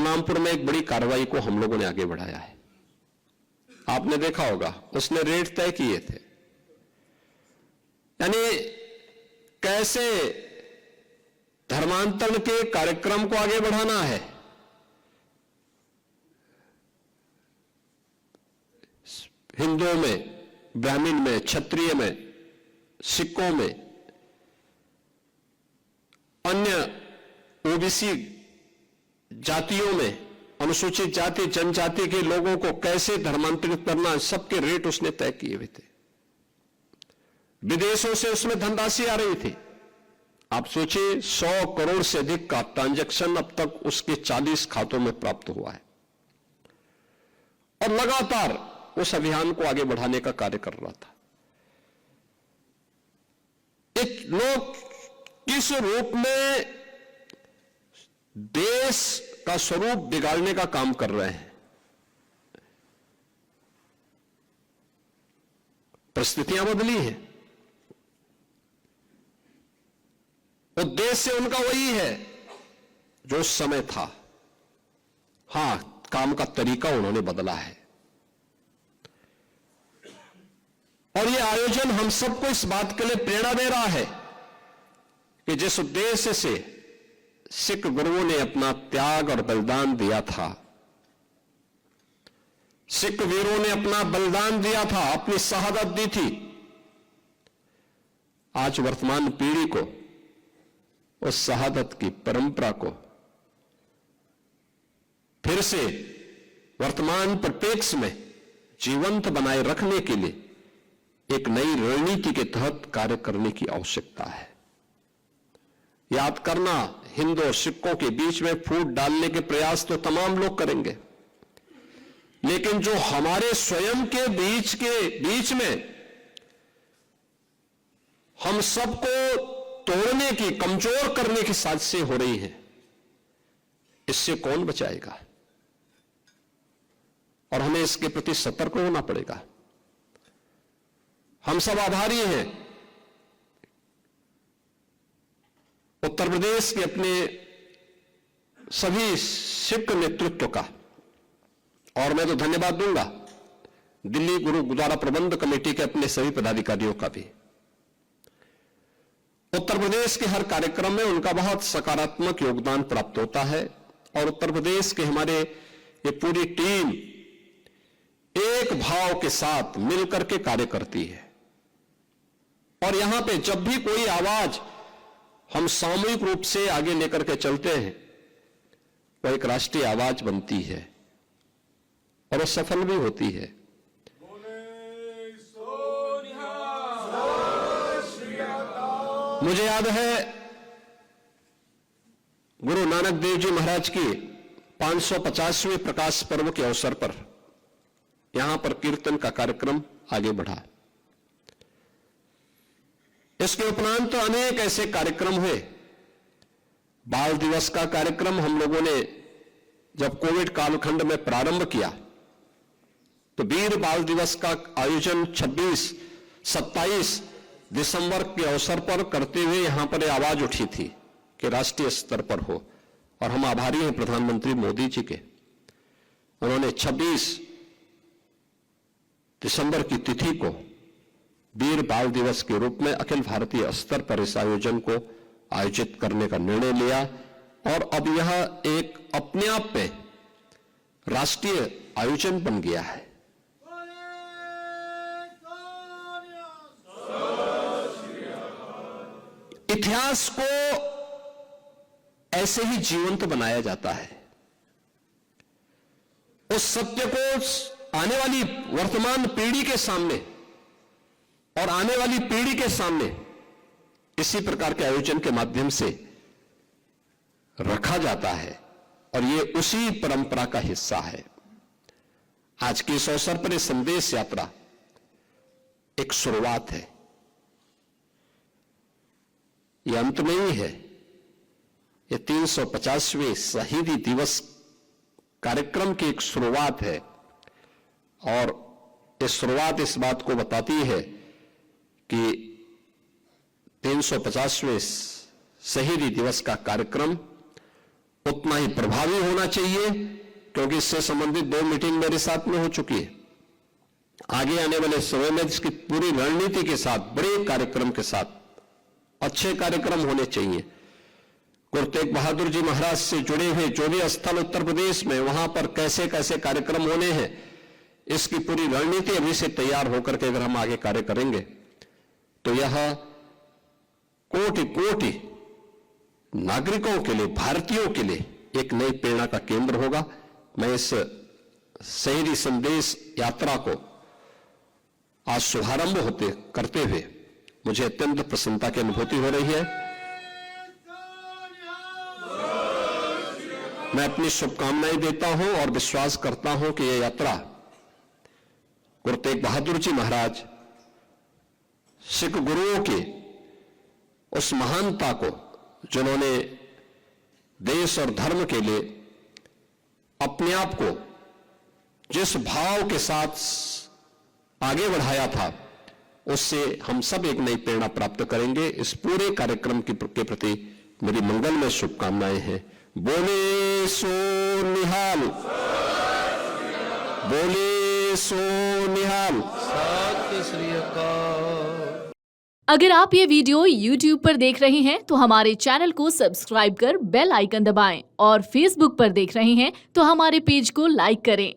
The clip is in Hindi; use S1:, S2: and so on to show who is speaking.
S1: बलरामपुर में एक बड़ी कार्रवाई को हम लोगों ने आगे बढ़ाया है। आपने देखा होगा, उसने रेट तय किए थे, यानी कैसे धर्मांतरण के कार्यक्रम को आगे बढ़ाना है। हिंदुओं में, ब्राह्मण में, क्षत्रिय में, सिखों में, अन्य ओबीसी जातियों में, अनुसूचित जाति जनजाति के लोगों को कैसे धर्मांतरित करना, सबके रेट उसने तय किए हुए थे। विदेशों से उसमें धनराशि आ रही थी। आप सोचिए, 100 करोड़ से अधिक का ट्रांजैक्शन अब तक उसके 40 खातों में प्राप्त हुआ है और लगातार उस अभियान को आगे बढ़ाने का कार्य कर रहा था। एक लोग किस रूप में देश का स्वरूप बिगाड़ने का काम कर रहे हैं। परिस्थितियां बदली हैं, उद्देश्य उनका वही है जो उस समय था। हां, काम का तरीका उन्होंने बदला है। और यह आयोजन हम सबको इस बात के लिए प्रेरणा दे रहा है कि जिस उद्देश्य से सिख गुरुओं ने अपना त्याग और बलिदान दिया था, सिख वीरों ने अपना बलिदान दिया था, अपनी शहादत दी थी, आज वर्तमान पीढ़ी को उस शहादत की परंपरा को फिर से वर्तमान परिप्रेक्ष्य में जीवंत बनाए रखने के लिए एक नई रणनीति के तहत कार्य करने की आवश्यकता है। याद करना, हिंदू और सिखों के बीच में फूट डालने के प्रयास तो तमाम लोग करेंगे, लेकिन जो हमारे स्वयं के बीच में हम सबको तोड़ने की, कमजोर करने की साजिशें हो रही हैं, इससे कौन बचाएगा? और हमें इसके प्रति सतर्क होना पड़ेगा। हम सब आभारी हैं उत्तर प्रदेश के अपने सभी सिख नेतृत्व का, और मैं तो धन्यवाद दूंगा दिल्ली गुरुद्वारा प्रबंध कमेटी के अपने सभी पदाधिकारियों का भी। उत्तर प्रदेश के हर कार्यक्रम में उनका बहुत सकारात्मक योगदान प्राप्त होता है और उत्तर प्रदेश के हमारे ये पूरी टीम एक भाव के साथ मिलकर के कार्य करती है। और यहां पे जब भी कोई आवाज हम सामूहिक रूप से आगे लेकर के चलते हैं, वो एक राष्ट्रीय आवाज बनती है और वो सफल भी होती है। मुझे याद है गुरु नानक देव जी महाराज की 550वें प्रकाश पर्व के अवसर पर यहां पर कीर्तन का कार्यक्रम आगे बढ़ा। इसके उपरांत तो अनेक ऐसे कार्यक्रम हुए। बाल दिवस का कार्यक्रम हम लोगों ने जब कोविड कालखंड में प्रारंभ किया तो वीर बाल दिवस का आयोजन 26-27 दिसंबर के अवसर पर करते हुए यहां पर आवाज उठी थी कि राष्ट्रीय स्तर पर हो। और हम आभारी हैं प्रधानमंत्री मोदी जी के, उन्होंने 26 दिसंबर की तिथि को वीर बाल दिवस के रूप में अखिल भारतीय स्तर पर इस आयोजन को आयोजित करने का निर्णय लिया। और अब यह एक अपने आप में राष्ट्रीय आयोजन बन गया है। इतिहास को ऐसे ही जीवंत बनाया जाता है। उस सत्य को आने वाली वर्तमान पीढ़ी के सामने और आने वाली पीढ़ी के सामने इसी प्रकार के आयोजन के माध्यम से रखा जाता है और ये उसी परंपरा का हिस्सा है। आज के इस अवसर पर यह संदेश यात्रा एक शुरुआत है, यह अंत नहीं है। यह 350वें शहीदी दिवस कार्यक्रम की एक शुरुआत है और ये शुरुआत इस बात को बताती है कि 350वें शहीदी दिवस का कार्यक्रम उतना ही प्रभावी होना चाहिए, क्योंकि इससे संबंधित 2 मीटिंग मेरे साथ में हो चुकी है। आगे आने वाले समय में इसकी पूरी रणनीति के साथ, बड़े कार्यक्रम के साथ, अच्छे कार्यक्रम होने चाहिए। गुरु तेग बहादुर जी महाराज से जुड़े हुए जो भी स्थल उत्तर प्रदेश में, वहां पर कैसे कैसे कार्यक्रम होने हैं, इसकी पूरी रणनीति अभी से तैयार होकर के अगर हम आगे कार्य करेंगे तो यह कोटि कोटि नागरिकों के लिए, भारतीयों के लिए एक नई प्रेरणा का केंद्र होगा। मैं इस शहरी संदेश यात्रा को आज शुभारंभ करते हुए मुझे अत्यंत प्रसन्नता की अनुभूति हो रही है। मैं अपनी शुभकामनाएं देता हूं और विश्वास करता हूं कि यह यात्रा गुरु तेग बहादुर जी महाराज, सिख गुरुओं के उस महानता को, जिन्होंने देश और धर्म के लिए अपने आप को जिस भाव के साथ आगे बढ़ाया था, उससे हम सब एक नई प्रेरणा प्राप्त करेंगे। इस पूरे कार्यक्रम के प्रति मेरी मंगलमय शुभकामनाएं हैं। बोले सो निहाल, बोले सो निहाल, सत श्री अकाल।
S2: अगर आप ये वीडियो YouTube पर देख रहे हैं तो हमारे चैनल को सब्सक्राइब कर बेल आइकन दबाएं, और Facebook पर देख रहे हैं तो हमारे पेज को लाइक करें।